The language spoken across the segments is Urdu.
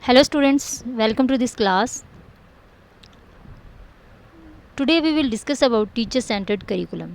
Hello students, welcome to this class. Today we will discuss about teacher centered curriculum.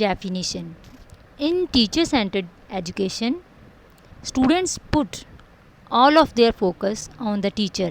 Definition: in teacher-centered education, students put all of their focus on the teacher.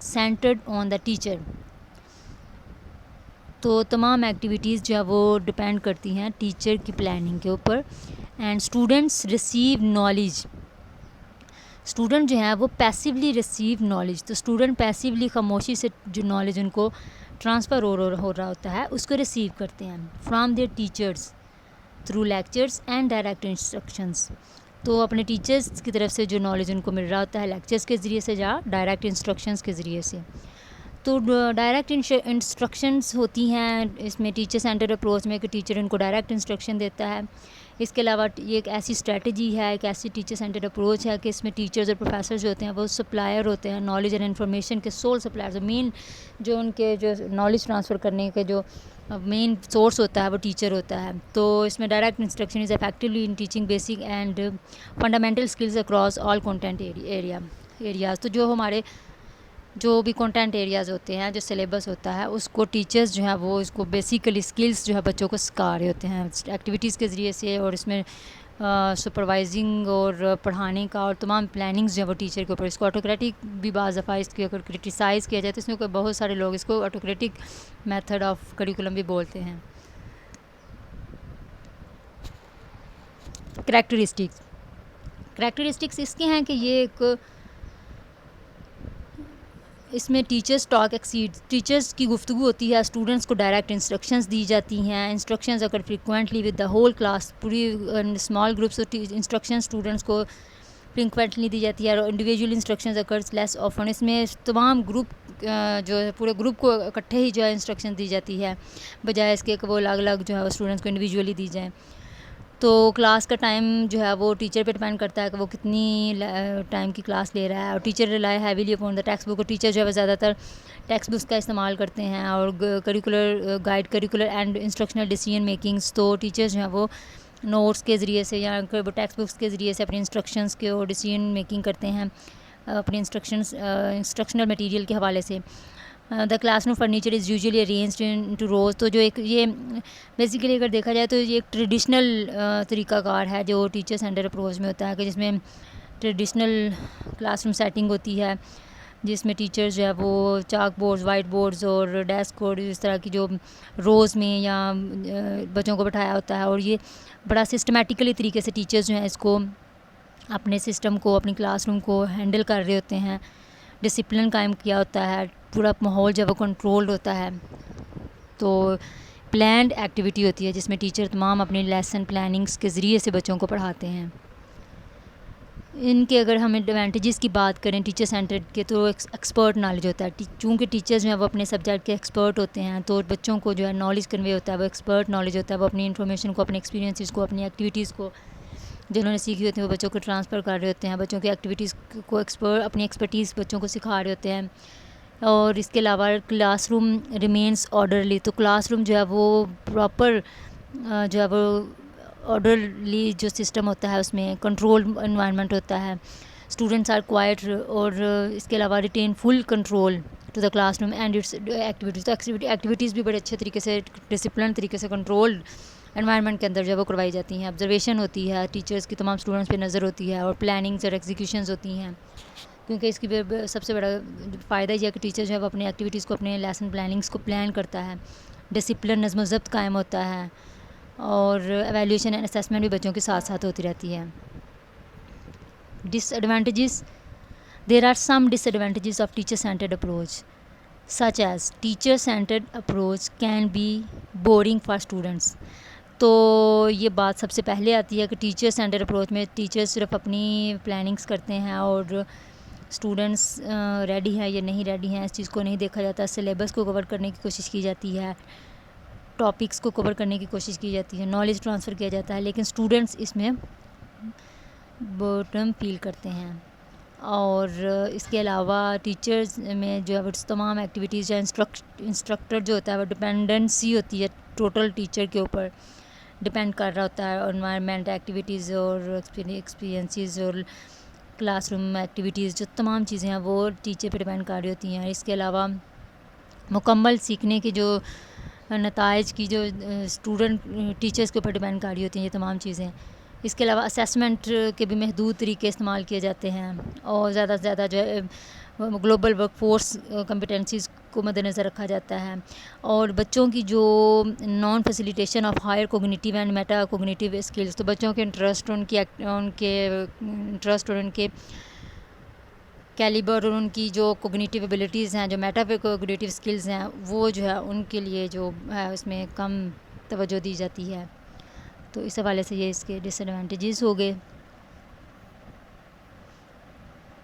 centered on the teacher. تو تمام ایکٹیویٹیز جو ہے وہ ڈپینڈ کرتی ہیں ٹیچر کی پلاننگ کے اوپر. And students receive knowledge. Student جو ہیں وہ پیسیولی ریسیو نالج. تو اسٹوڈنٹ پیسیولی خاموشی سے جو نالج ان کو ٹرانسفر ہو رہا ہوتا ہے اس کو ریسیو کرتے ہیں from their teachers through lectures and direct instructions. تو اپنے ٹیچرس کی طرف سے جو نالج ان کو مل رہا ہوتا ہے لیکچرس کے ذریعے سے یا ڈائریکٹ انسٹرکشنس کے ذریعے سے. تو ڈائریکٹ انسٹرکشنس ہوتی ہیں اس میں ٹیچر سینٹر اپروچ میں کہ ٹیچر ان کو ڈائریکٹ انسٹرکشن دیتا ہے. اس کے علاوہ یہ ایک ایسی اسٹریٹجی ہے, ایک ایسی ٹیچر سینٹر اپروچ ہے کہ اس میں ٹیچرز اور پروفیسرز جو ہوتے ہیں وہ سپلائر ہوتے ہیں نالج اینڈ انفارمیشن کے سول سپلائر. مین جو ان کے جو نالج ٹرانسفر کرنے کے جو مین سورس ہوتا ہے وہ ٹیچر ہوتا ہے. تو اس میں direct instruction is effectively in teaching basic and fundamental skills across all content areas. تو جو ہمارے جو بھی کانٹینٹ ایریاز ہوتے ہیں جو سلیبس ہوتا ہے اس کو ٹیچرز جو ہیں وہ اس کو بیسیکلی اسکلس جو ہے بچوں کو سکھا رہے ہوتے ہیں ایکٹیویٹیز کے ذریعے سے. اور اس میں سپروائزنگ اور پڑھانے کا اور تمام پلاننگز جو ہے وہ ٹیچر کے اوپر. اس کو آٹوکریٹک بھی بعض دفعہ اس کی اگر کرٹیسائز کیا جائے تو اس میں کوئی بہت سارے لوگ اس کو آٹوکریٹک میتھڈ آف کریکولم بھی بولتے ہیں. کریکٹرسٹکس اس کے ہیں کہ یہ ایک اس میں ٹیچرس ٹاک ایکسیڈ. ٹیچرس کی گفتگو ہوتی ہے, اسٹوڈنٹس کو ڈائریکٹ انسٹرکشنز دی جاتی ہیں. انسٹرکشنز اگر frequently with the whole class پوری اسمال گروپس انسٹرکشن اسٹوڈنٹس کو فریکوینٹلی دی جاتی ہے. اور انڈیویجول انسٹرکشنز اکرز لیس آفن. اس میں تمام گروپ جو ہے پورے گروپ کو اکٹھے ہی جو ہے انسٹرکشن دی جاتی ہے بجائے اس کے کہ وہ الگ الگ جو ہے اسٹوڈنٹس کو انڈیویجولی دی جائیں. تو کلاس کا ٹائم جو ہے وہ ٹیچر پہ ڈپینڈ کرتا ہے کہ وہ کتنی ٹائم کی کلاس لے رہا ہے. اور teacher rely heavily upon the text book. اور ٹیچر جو ہے وہ زیادہ تر ٹیکسٹ بکس کا استعمال کرتے ہیں اور کریکولر اینڈ انسٹرکشنل ڈیسیژن میکنگس. تو ٹیچر جو ہیں وہ نوٹس کے ذریعے سے یا ٹیکسٹ بکس کے ذریعے سے اپنی انسٹرکشنس کے اور ڈیسیژن میکنگ کرتے ہیں اپنی انسٹرکشنل مٹیریل کے حوالے سے. The classroom furniture is usually arranged into rows. تو جو ایک یہ بیسیکلی اگر دیکھا جائے تو یہ ایک ٹریڈیشنل طریقہ کار ہے جو ٹیچر سینٹر اپروچ میں ہوتا ہے کہ جس میں ٹریڈیشنل کلاس روم سیٹنگ ہوتی ہے جس میں ٹیچرز جو ہے وہ چاک بورڈز وائٹ بورڈز اور ڈیسک اور اس طرح کی جو روز میں یا بچوں کو بٹھایا ہوتا ہے. اور یہ بڑا سسٹمیٹیکلی طریقے سے ٹیچرز جو ہیں اس کو اپنے سسٹم کو اپنی کلاس روم کو ہینڈل کر رہے ہوتے ہیں. ڈسپلن قائم کیا ہوتا ہے, پورا ماحول جب وہ کنٹرولڈ ہوتا ہے. تو پلانڈ ایکٹیویٹی ہوتی ہے جس میں ٹیچر تمام اپنی لیسن پلاننگس کے ذریعے سے بچوں کو پڑھاتے ہیں. ان کے اگر ہم ایڈوانٹیجز کی بات کریں ٹیچر سینٹر کے تو ایکسپرٹ نالج ہوتا ہے. چونکہ ٹیچرز جو ہیں وہ اپنے سبجیکٹ کے ایکسپرٹ ہوتے ہیں تو بچوں کو جو ہے نالج کنوے ہوتا ہے وہ ایکسپرٹ نالج ہوتا ہے. وہ اپنی انفارمیشن کو اپنے ایکسپیرینسز کو اپنی ایکٹیویٹیز کو جنہوں نے سیکھی ہوتی ہیں وہ بچوں کو ٹرانسفر کر رہے ہوتے ہیں. بچوں کی ایکٹیویٹیز کو اپنی ایکسپرٹیز بچوں کو سکھا رہے ہوتے ہیں. اور اس کے علاوہ کلاس روم ریمینس آرڈرلی. تو کلاس روم جو ہے وہ پراپر جو ہے وہ آرڈرلی جو سسٹم ہوتا ہے اس میں کنٹرول انوائرمنٹ ہوتا ہے. Students are quiet. اور اس کے علاوہ retain full control to the classroom and its activities. تو ایکٹیویٹیز بھی بڑے اچھے طریقے سے ڈسپلن طریقے سے کنٹرولڈ انوائرمنٹ کے اندر جو ہے وہ کروائی جاتی ہیں. آبزرویشن ہوتی ہے ٹیچرس کی تمام اسٹوڈنٹس پہ نظر ہوتی ہے اور پلاننگز اور ایگزیکیوشنز ہوتی ہیں. کیونکہ اس کی سب سے بڑا فائدہ یہ ہے کہ ٹیچر جو ہے وہ اپنے ایکٹیویٹیز کو اپنے لیسن پلاننگس کو پلان کرتا ہے. ڈسپلن نظم و ضبط قائم ہوتا ہے اور ایویلیویشن اینڈ اسیسمنٹ بھی بچوں کے ساتھ ساتھ ہوتی رہتی ہے. Disadvantages. There are some disadvantages of teacher centred approach such as teacher centred approach can be boring for students. تو یہ بات سب سے پہلے آتی ہے کہ ٹیچر سینٹر اپروچ میں ٹیچر صرف اپنی پلاننگس کرتے ہیں اور اسٹوڈنٹس ریڈی ہیں یا نہیں ریڈی ہیں اس چیز کو نہیں دیکھا جاتا. سلیبس کو کور کرنے کی کوشش کی جاتی ہے, ٹاپکس کو کور کرنے کی کوشش کی جاتی ہے, نالج ٹرانسفر کیا جاتا ہے. لیکن اسٹوڈنٹس اس میں بوٹم فیل کرتے ہیں. اور اس کے علاوہ ٹیچرز میں جو ہے تمام ایکٹیویٹیز یا انسٹرکٹر جو ہوتا ہے وہ ڈپینڈنسی ہوتی ہے ٹوٹل ٹیچر کے اوپر ڈپینڈ کر رہا ہوتا ہے. انوائرمنٹ ایکٹیویٹیز اور ایکسپیرینسز اور کلاس روم ایکٹیویٹیز جو تمام چیزیں ہیں وہ ٹیچر پہ ڈپینڈ کر رہی ہوتی ہیں. اس کے علاوہ مکمل سیکھنے کے جو نتائج کی جو اسٹوڈنٹ ٹیچرس کے اوپر ڈپینڈ کر رہی ہوتی ہیں یہ تمام چیزیں. اس کے علاوہ اسیسمنٹ کے بھی محدود طریقے استعمال کیے جاتے ہیں، اور زیادہ سے زیادہ جو ہے گلوبل ورک فورس کمپٹنسیز کو مد نظر رکھا جاتا ہے، اور بچوں کی جو non facilitation of higher cognitive and meta cognitive skills, تو بچوں کے انٹرسٹ، ان کے انٹرسٹ اور ان کے کیلیبر اور ان کی جو کوگنیٹیو ایبلٹیز ہیں، جو میٹا کوگنیٹیو اسکلز ہیں، وہ جو ہے ان کے لیے جو ہے اس میں کم توجہ دی جاتی ہے. تو اس حوالے سے یہ اس کے ڈس ایڈوانٹیجز ہو گئے.